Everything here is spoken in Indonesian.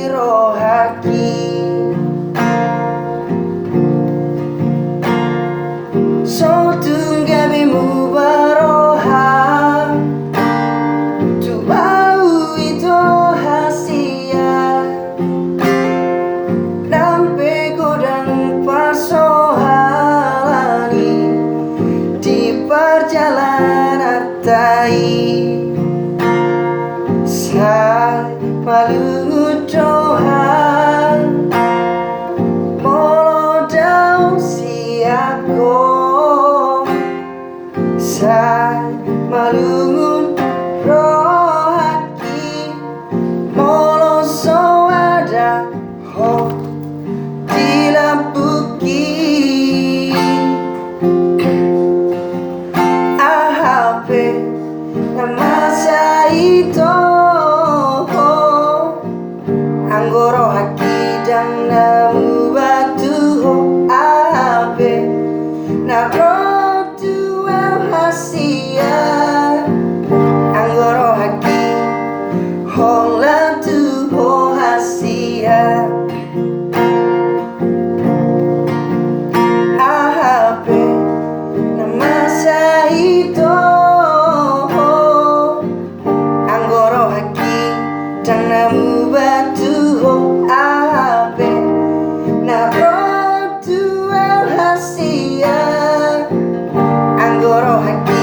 rohaki Sotun gabi mubaroha Tu bau itu hasia Nampe godang pasohalani Di perjalanan tai Sa malu doa Molo daun siako Sa malu rohaki Molo soada ho dilampuki Ahape nama saito Anggoro haki dan namu batu ho ape na rotu el HASSIAN Anggoro haki ho latu ho HASSIAN Ahape nama saito Anggoro haki dan namu batu ho ape na rotu el HASSIAN Anggoro haki